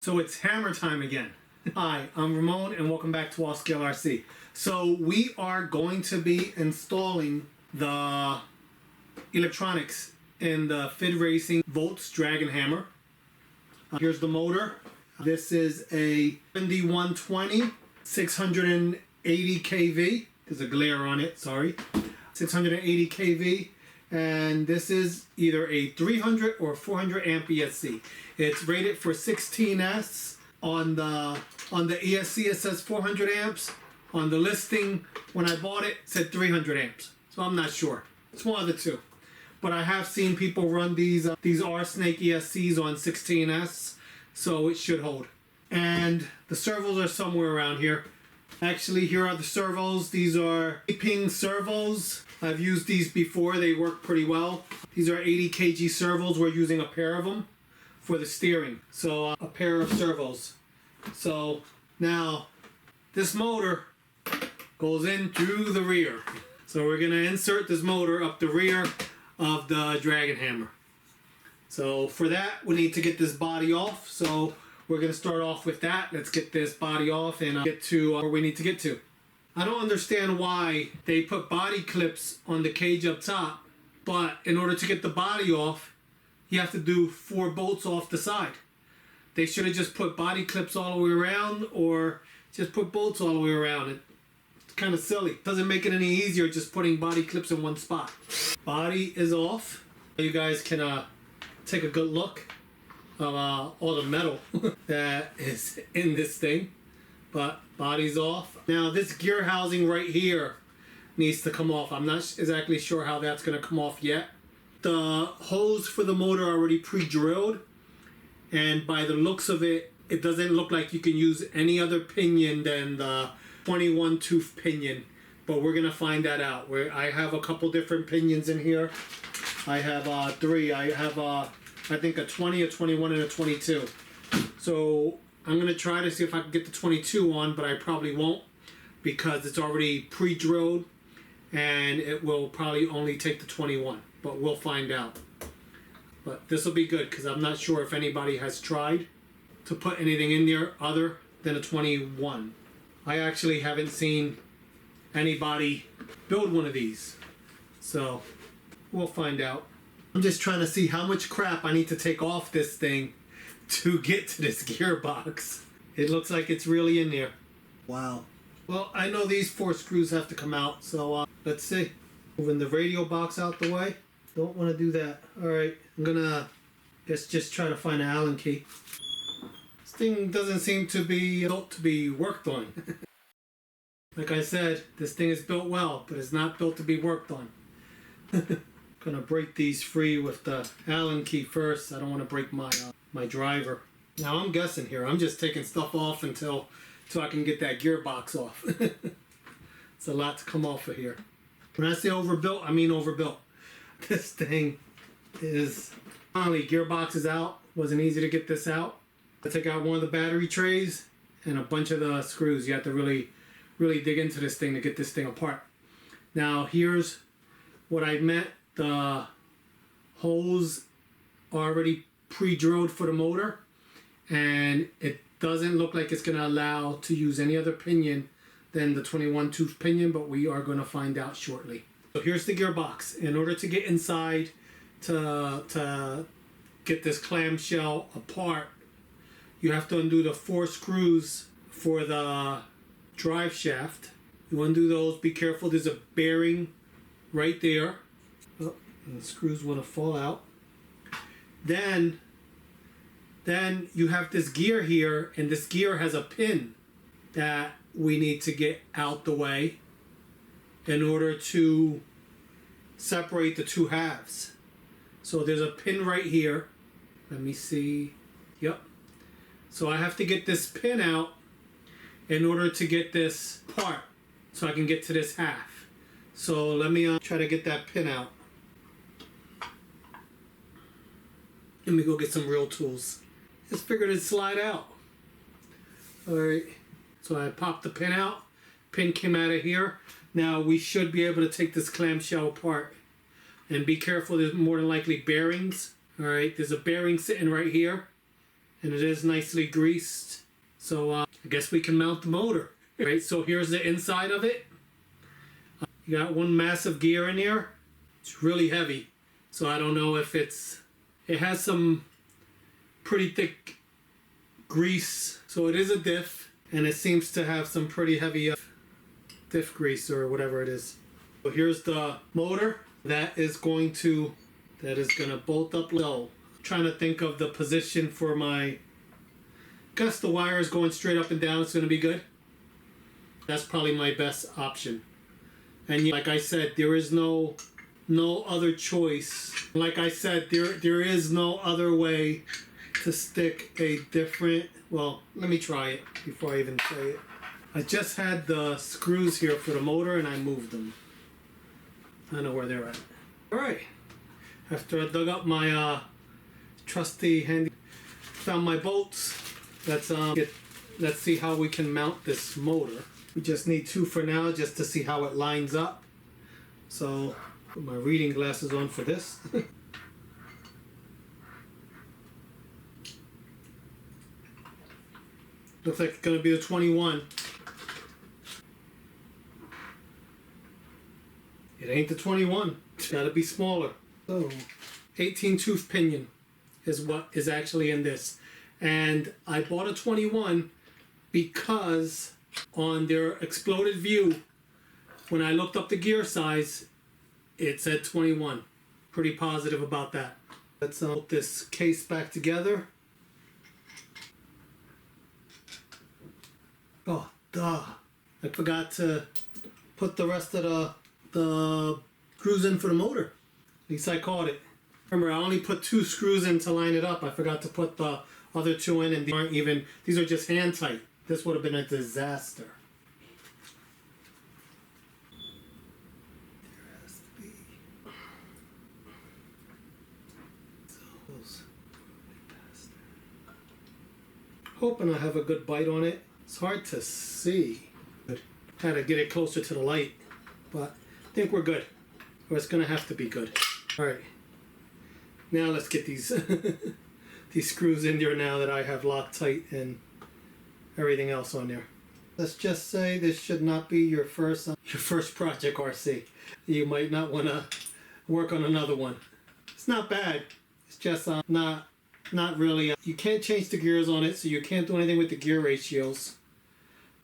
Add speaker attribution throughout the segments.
Speaker 1: So it's hammer time again. Hi, I'm Ramon and welcome back to All Scale RC. So we are going to be installing the electronics in the FIDRACIng VOLTZ Dragon Hammer. Here's the motor. This is a 7120 680 kV. There's a glare on it, sorry. 680 kV. And this is either a 300 or 400 amp ESC. It's rated for 16S. On the ESC it says 400 amps. On the listing when I bought it, it said 300 amps. So I'm not sure. It's one of the two. But I have seen people run these R-Snake ESCs on 16S, so it should hold. And the servos are somewhere around here. Actually, here are the servos. These are ping servos. I've used these before. They work pretty well. These are 80 kg servos. We're using a pair of them for the steering. So a pair of servos. So now this motor goes in through the rear. So we're going to insert this motor up the rear of the Dragon Hammer. So for that, we need to get this body off. So we're going to start off with that. Let's get this body off and get to where we need to get to. I don't understand why they put body clips on the cage up top, but in order to get the body off, you have to do 4 bolts off the side. They should have just put body clips all the way around, or just put bolts all the way around. It's kind of silly. Doesn't make it any easier just putting body clips in one spot. Body is off. You guys can take a good look of all the metal that is in this thing. But body's off. Now this gear housing right here needs to come off. I'm not exactly sure how that's going to come off yet. The hose for the motor are already pre-drilled, and by the looks of it, it doesn't look like you can use any other pinion than the 21 tooth pinion, but we're going to find that out. I have a couple different pinions in here. I have 3. I have I think a 20, a 21, and a 22. So I'm going to try to see if I can get the 22 on, but I probably won't because it's already pre-drilled and it will probably only take the 21, but we'll find out. But this will be good because I'm not sure if anybody has tried to put anything in there other than a 21. I actually haven't seen anybody build one of these, so we'll find out. I'm just trying to see how much crap I need to take off this thing to get to this gearbox. It looks like it's really in there. Wow. Well, I know these 4 screws have to come out, so let's see. Moving the radio box out the way. Don't want to do that. Alright, I'm gonna just try to find an Allen key. This thing doesn't seem to be built to be worked on. Like I said, this thing is built well, but it's not built to be worked on. Gonna break these free with the Allen key first. I don't want to break my driver. Now I'm guessing here. I'm just taking stuff off until I can get that gearbox off. It's a lot to come off of here. When I say overbuilt, I mean overbuilt. This thing is finally gearbox is out. Wasn't easy to get this out. I took out one of the battery trays and a bunch of the screws. You have to really dig into this thing to get this thing apart. Now here's what I meant. The hose already pre-drilled for the motor, and it doesn't look like it's going to allow to use any other pinion than the 21 tooth pinion, but we are going to find out shortly. So here's the gearbox. In order to get inside to get this clamshell apart, you have to undo the 4 screws for the drive shaft. You undo those. Be careful, there's a bearing right there. Oh, and the screws want to fall out. Then you have this gear here, and this gear has a pin that we need to get out the way in order to separate the 2 halves. So there's a pin right here. Let me see. Yep. So I have to get this pin out in order to get this part so I can get to this half. So let me try to get that pin out. Let me go get some real tools. Just figured it'd slide out. Alright, so I popped the pin out. Pin came out of here. Now we should be able to take this clamshell apart. And be careful, there's more than likely bearings. Alright, there's a bearing sitting right here. and it is nicely greased. So I guess we can mount the motor. Right, so here's the inside of it. You got one massive gear in there. It's really heavy, so I don't know if it has some pretty thick grease, so it is a diff, and it seems to have some pretty heavy diff grease or whatever it is. So here's the motor that is gonna bolt up low. Trying to think of the position for my, guess the wire is going straight up and down. It's gonna be good. That's probably my best option. And like I said, there is no other choice. Like I said, there is no other way to stick a different, well, let me try it before I even say it. I just had the screws here for the motor and I moved them. I know where they're at. Alright, after I dug up my trusty handy, found my bolts. Let's see how we can mount this motor. We just need 2 for now just to see how it lines up. So, put my reading glasses on for this. Looks like it's going to be the 21. It ain't the 21. It's got to be smaller. So, 18 tooth pinion is what is actually in this. And I bought a 21 because on their exploded view, when I looked up the gear size, it said 21. Pretty positive about that. Let's put this case back together. Oh, duh. I forgot to put the rest of the screws in for the motor. At least I caught it. Remember, I only put 2 screws in to line it up. I forgot to put the other 2 in, and these are just hand tight. This would have been a disaster. There has to be. Hoping I have a good bite on it. It's hard to see. Had to get it closer to the light, but I think we're good. Or it's gonna have to be good. All right. Now let's get these these screws in there now that I have locked tight and everything else on there. Let's just say this should not be your first project, RC. You might not want to work on another one. It's not bad. It's just not really. You can't change the gears on it, so you can't do anything with the gear ratios.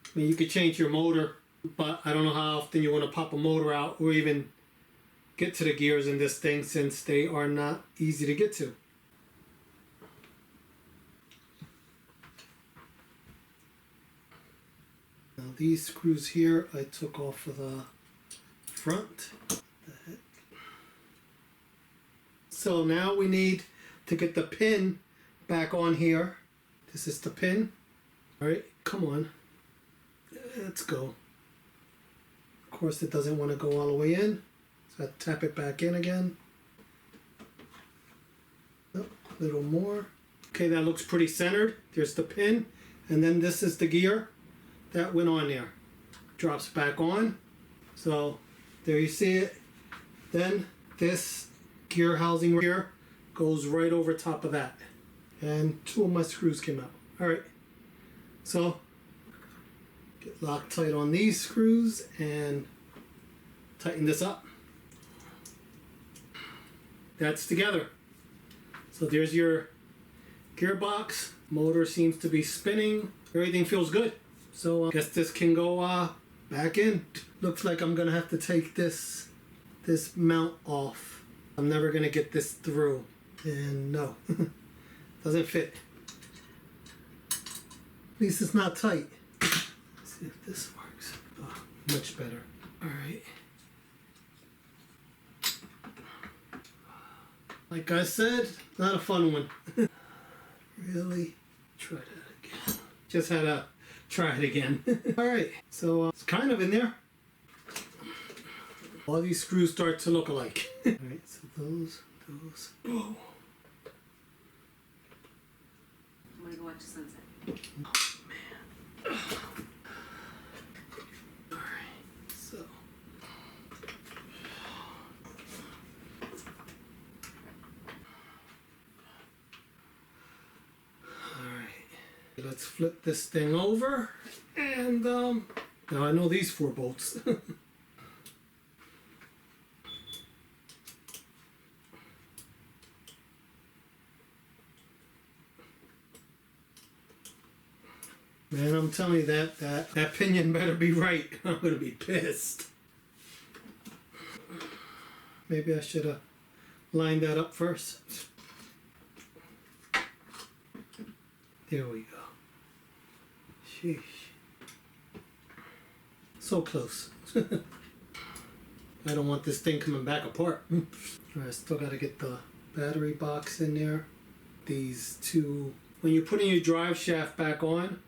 Speaker 1: I mean, you could change your motor, but I don't know how often you want to pop a motor out or even get to the gears in this thing, since they are not easy to get to. Now these screws here I took off of the front. So now we need to get the pin back on here. This is the pin. Alright, come on. Let's go. Of course it doesn't want to go all the way in. So I tap it back in again. Oh, a little more. Okay, that looks pretty centered. There's the pin. And then this is the gear that went on there. Drops back on. So there you see it. Then this gear housing here goes right over top of that. And 2 of my screws came out. Alright. So get locked tight on these screws and tighten this up. That's together. So there's your gearbox. Motor seems to be spinning. Everything feels good. So I guess this can go back in. Looks like I'm gonna have to take this mount off. I'm never gonna get this through. And no, doesn't fit. At least it's not tight. Let's see if this works. Oh, much better. All right. Like I said, not a fun one. Really? Try that again. Just had to try it again. Alright, so it's kind of in there. All these screws start to look alike. Alright, so those. Oh.
Speaker 2: I'm gonna go watch the sunset.
Speaker 1: Oh, man. Alright, so. let's flip this thing over. And now I know these 4 bolts. Man, I'm telling you that pinion better be right. I'm gonna be pissed. Maybe I should have lined that up first. There we go. Sheesh. So close. I don't want this thing coming back apart. Alright, still gotta get the battery box in there. These 2, when you're putting your drive shaft back on,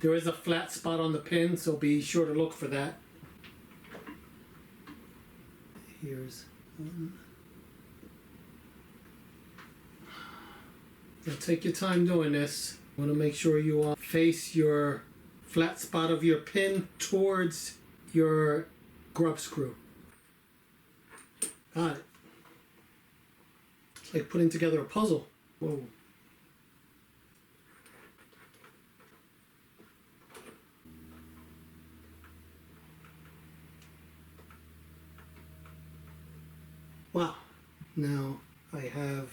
Speaker 1: there is a flat spot on the pin, so be sure to look for that. Here's one. Now take your time doing this. You want to make sure you face your flat spot of your pin towards your grub screw. Got it. It's like putting together a puzzle. Whoa. Wow. Now I have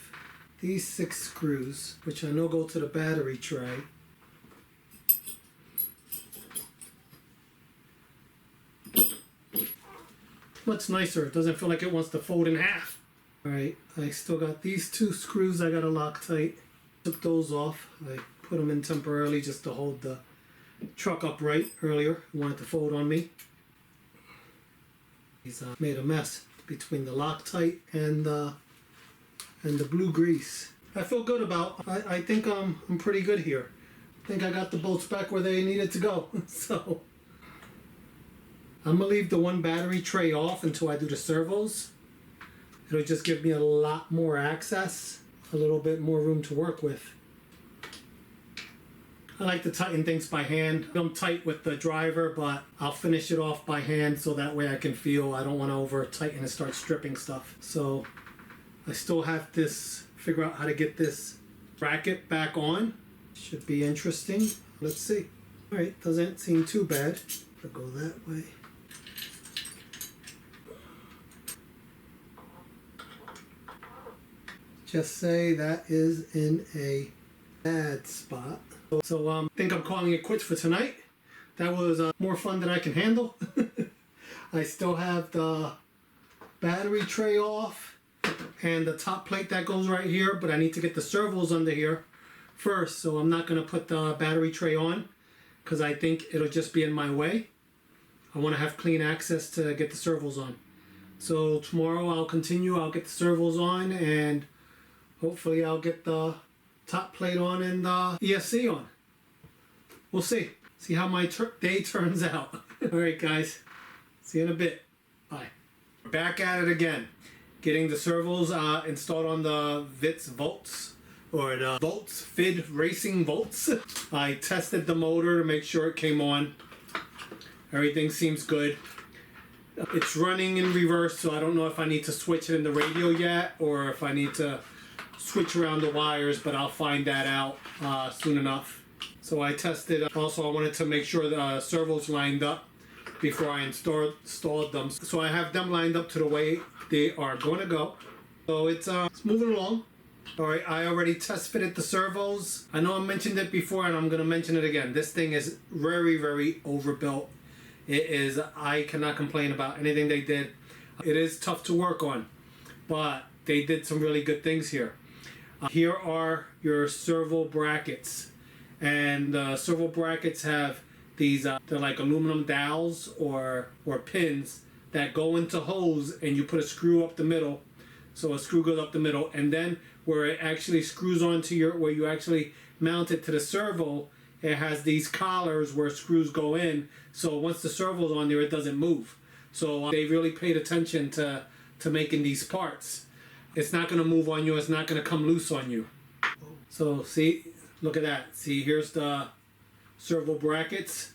Speaker 1: these 6 screws, which I know go to the battery tray. Much nicer. It doesn't feel like it wants to fold in half. Alright, I still got these 2 screws I gotta lock tight. Took those off. I put them in temporarily just to hold the truck upright earlier. I wanted to fold on me. He's made a mess between the Loctite and the blue grease. I feel good about. I think I'm pretty good here. I think I got the bolts back where they needed to go. So I'm gonna leave the 1 battery tray off until I do the servos. It'll just give me a lot more access, a little bit more room to work with. I like to tighten things by hand. I'm tight with the driver, but I'll finish it off by hand so that way I can feel. I don't want to over tighten and start stripping stuff. So I still have to figure out how to get this bracket back on. Should be interesting. Let's see. Alright, doesn't seem too bad. I'll go that way. Just say that is in a bad spot. So I think I'm calling it quits for tonight. That was more fun than I can handle. I still have the battery tray off and the top plate that goes right here, but I need to get the servos under here first, so I'm not going to put the battery tray on because I think it'll just be in my way. I want to have clean access to get the servos on. So tomorrow I'll continue. I'll get the servos on and hopefully I'll get the top plate on and the ESC on. We'll see. See how my day turns out. Alright guys, see you in a bit. Bye. Back at it again. Getting the servos installed on the VOLTZ, or the VOLTZ FIDRACIng VOLTZ. I tested the motor to make sure it came on. Everything seems good. It's running in reverse, so I don't know if I need to switch it in the radio yet or if I need to switch around the wires, but I'll find that out soon enough. So I tested. Also, I wanted to make sure the servos lined up before I installed them. So I have them lined up to the way they are going to go. So it's moving along. Alright, I already test fitted the servos. I know I mentioned it before and I'm going to mention it again. This thing is very, very overbuilt. It is, I cannot complain about anything they did. It is tough to work on, but they did some really good things here. Here are your servo brackets, and the servo brackets have these they're like aluminum dowels or pins that go into holes, and you put a screw up the middle. So a screw goes up the middle, and then where it actually screws onto where you actually mount it to the servo, it has these collars where screws go in. So once the servo's on there, it doesn't move. So they really paid attention to making these parts. It's not going to move on you. It's not going to come loose on you. So see, look at that. See, here's the servo brackets,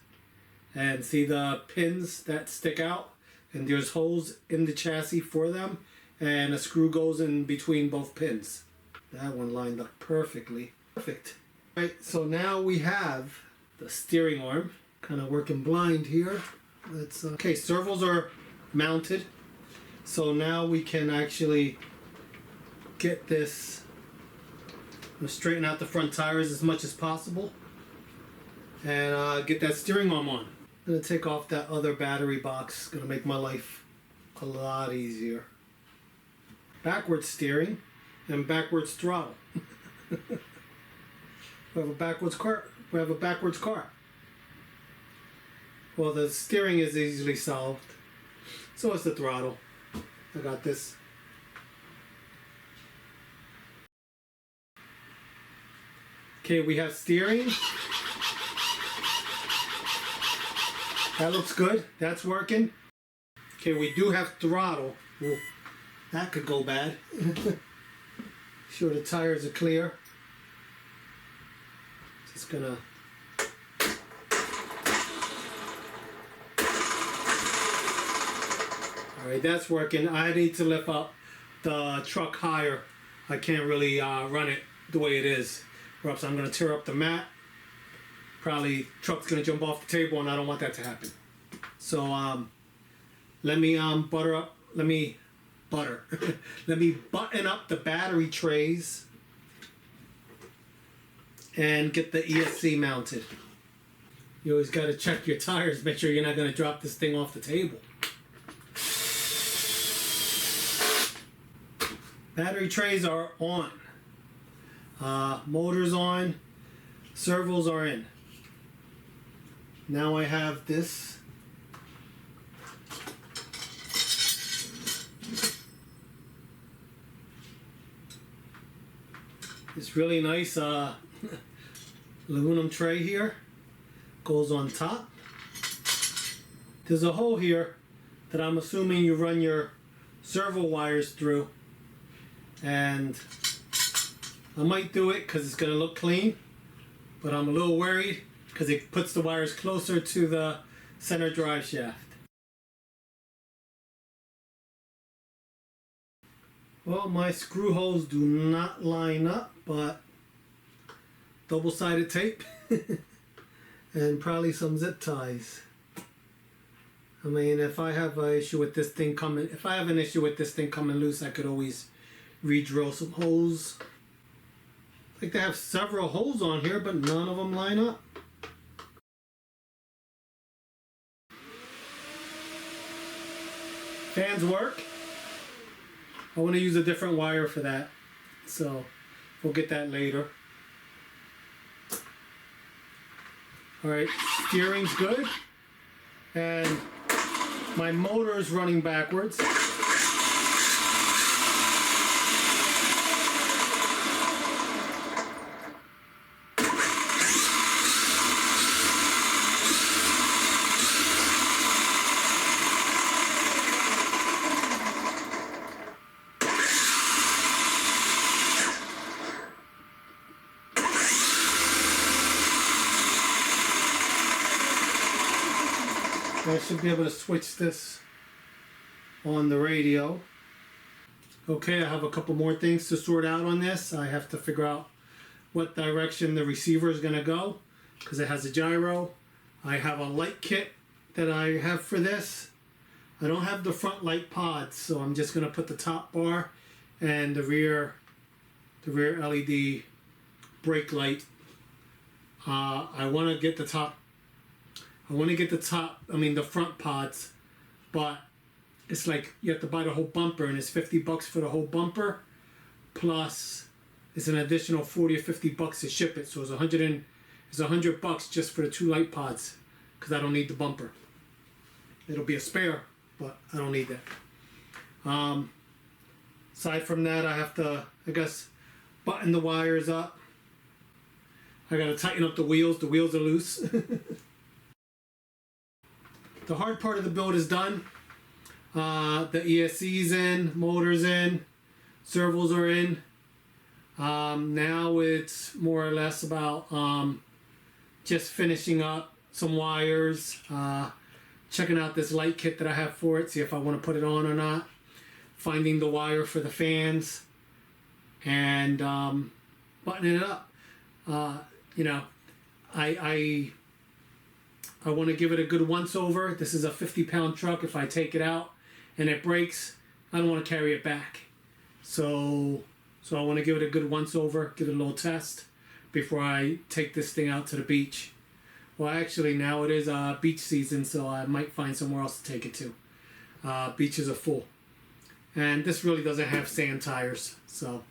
Speaker 1: and see the pins that stick out, and there's holes in the chassis for them, and a screw goes in between both pins. That one lined up perfectly. Perfect. Right, so now we have the steering arm, kind of working blind here. Let's okay, servos are mounted, so now we can actually get this, straighten out the front tires as much as possible, and get that steering arm on. I'm gonna take off that other battery box. Gonna make my life a lot easier. Backwards steering and backwards throttle. We have a backwards car. We have a backwards car. Well, the steering is easily solved. So is the throttle. I got this. Okay, we have steering. That looks good. That's working. Okay, we do have throttle. Ooh, that could go bad. Sure the tires are clear. Just gonna alright, that's working. I need to lift up the truck higher. I can't really run it the way it is, or else I'm gonna tear up the mat. Probably truck's gonna jump off the table, and I don't want that to happen. So let me let me button up the battery trays and get the ESC mounted. You always got to check your tires, make sure you're not going to drop this thing off the table. Battery trays are on. Motors on. Servos are in. Now I have this. This really nice aluminum tray here. Goes on top. There's a hole here that I'm assuming you run your servo wires through, and I might do it because it's going to look clean, but I'm a little worried because it puts the wires closer to the center drive shaft. Well, my screw holes do not line up, but double-sided tape and probably some zip ties. I mean, if I have an issue with this thing coming loose, I could always re-drill some holes. I think they have several holes on here, but none of them line up. Fans work. I want to use a different wire for that, so we'll get that later. Alright, steering's good, and my motor is running backwards. I should be able to switch this on the radio. Okay, I have a couple more things to sort out on this. I have to figure out what direction the receiver is going to go because it has a gyro. I have a light kit that I have for this. I don't have the front light pods, so I'm just going to put the top bar and the rear LED brake light. I want to get the front pods, but it's like you have to buy the whole bumper, and it's $50 for the whole bumper, plus it's an additional $40 or $50 to ship it, so it's $100 just for the two light pods, because I don't need the bumper. It'll be a spare, but I don't need that. Aside from that, I have to, I guess, button the wires up. I gotta tighten up the wheels are loose. The hard part of the build is done. The ESC's in, motor's in, servos are in. Now it's more or less about just finishing up some wires, checking out this light kit that I have for it, see if I want to put it on or not, finding the wire for the fans, and buttoning it up. you know, I want to give it a good once over. This is a 50-pound truck. If I take it out and it breaks, I don't want to carry it back. So I want to give it a good once over, give it a little test before I take this thing out to the beach. Well, actually, now it is beach season, so I might find somewhere else to take it to. Beaches are full. And this really doesn't have sand tires, so.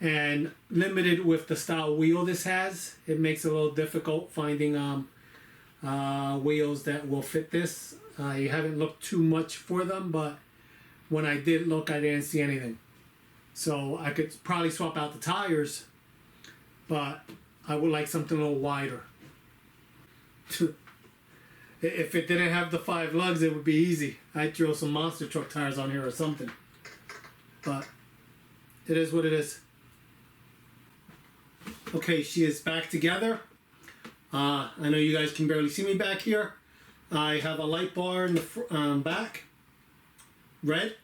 Speaker 1: And limited with the style wheel this has, it makes it a little difficult finding wheels that will fit this. I haven't looked too much for them, but when I did look, I didn't see anything. So I could probably swap out the tires, but I would like something a little wider. If it didn't have the 5 lugs, it would be easy. I'd throw some monster truck tires on here or something. But it is what it is. Okay, she is back together. I know you guys can barely see me back here. I have a light bar in the back, red.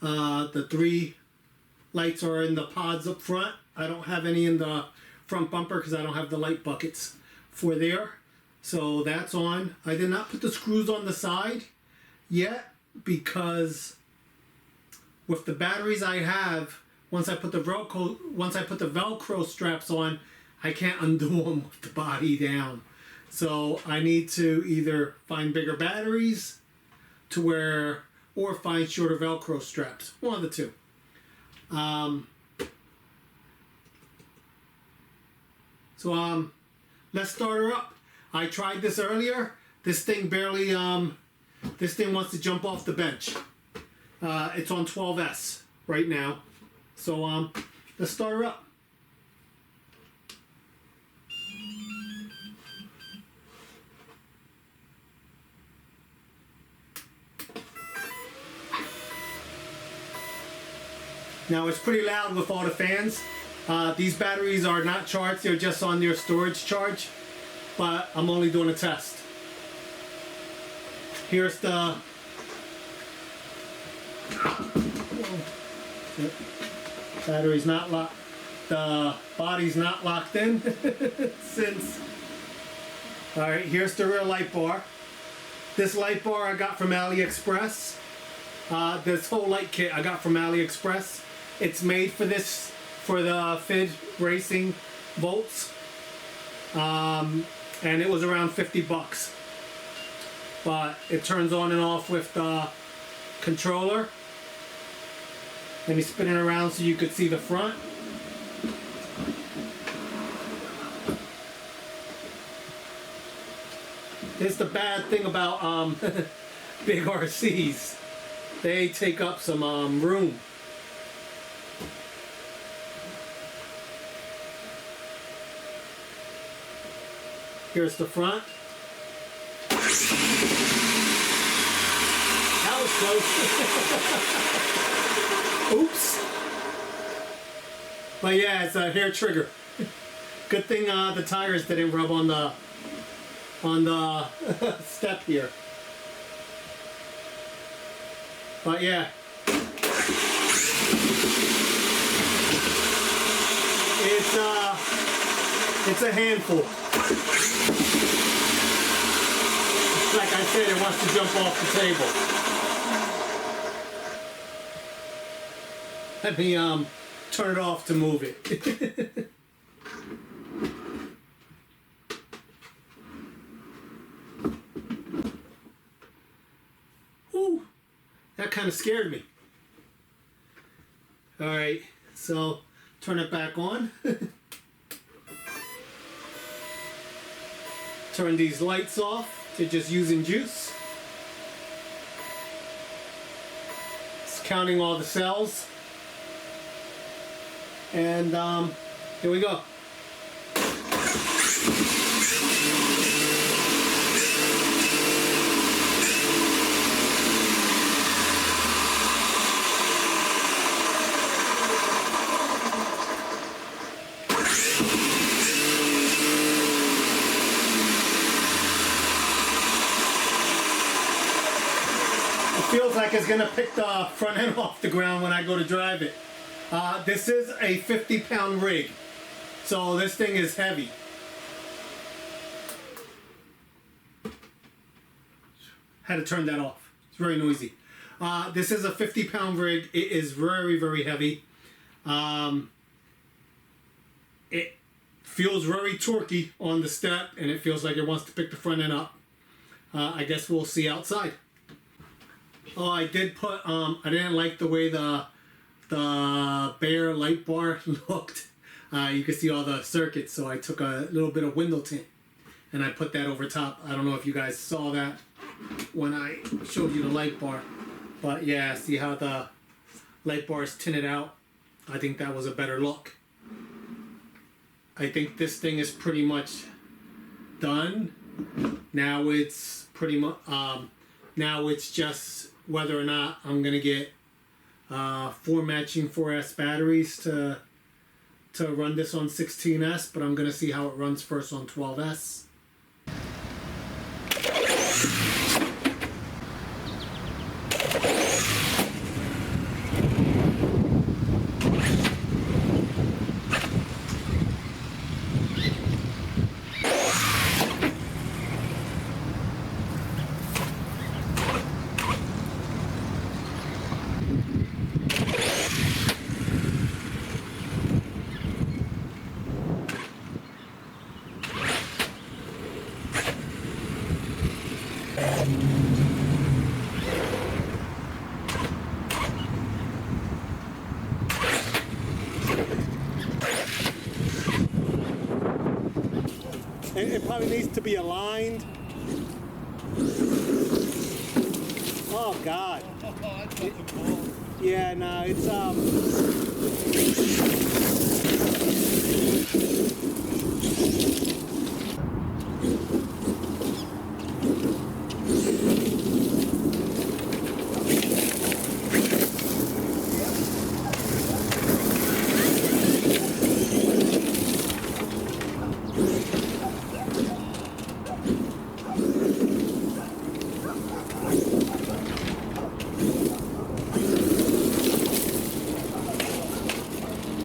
Speaker 1: The 3 lights are in the pods up front. I don't have any in the front bumper because I don't have the light buckets for there. So that's on. I did not put the screws on the side yet because with the batteries I have, once I put the Velcro straps on, I can't undo them with the body down. So I need to either find bigger batteries to where, or find shorter Velcro straps. One of the two. Let's start her up. I tried this earlier. This thing barely, this thing wants to jump off the bench. It's on 12S right now. So, let's start her up. Now it's pretty loud with all the fans. These batteries are not charged, they're just on their storage charge. But I'm only doing a test. Here's the battery's not locked. The body's not locked in since. Alright, here's the rear light bar. This light bar I got from AliExpress. This whole light kit I got from AliExpress. It's made for this, for the FIDRACIng VOLTZ. And it was around 50 bucks. But it turns on and off with the controller. Let me spin it around so you could see the front. It's the bad thing about big RCs. They take up some room. Here's the front. That was close. Oops. But yeah, it's a hair trigger. Good thing the tires didn't rub on the step here. But yeah. It's a handful. Like I said, it wants to jump off the table. Let me turn it off to move it. Ooh, that kind of scared me. Alright, so turn it back on. Turn these lights off to just using juice. It's counting all the cells. And here we go. Feels like it's gonna pick the front end off the ground when I go to drive it. This is a 50-pound rig, So this thing is heavy. Had to turn that off. It's very noisy. This is a 50-pound rig. It is very, very heavy. It feels very torquey on the step, and it feels like it wants to pick the front end up. I guess we'll see outside. Oh, I did put, I didn't like the way the bare light bar looked. You can see all the circuits, so I took a little bit of window tint and I put that over top. I don't know if you guys saw that when I showed you the light bar, but yeah, see how the light bar is tinted out? I think that was a better look. I think this thing is pretty much done. Now it's pretty much, now it's just whether or not I'm gonna get 4 matching 4S batteries to run this on 16S, but I'm gonna see how it runs first on 12S. It probably needs to be aligned. Oh God. Yeah, no, it's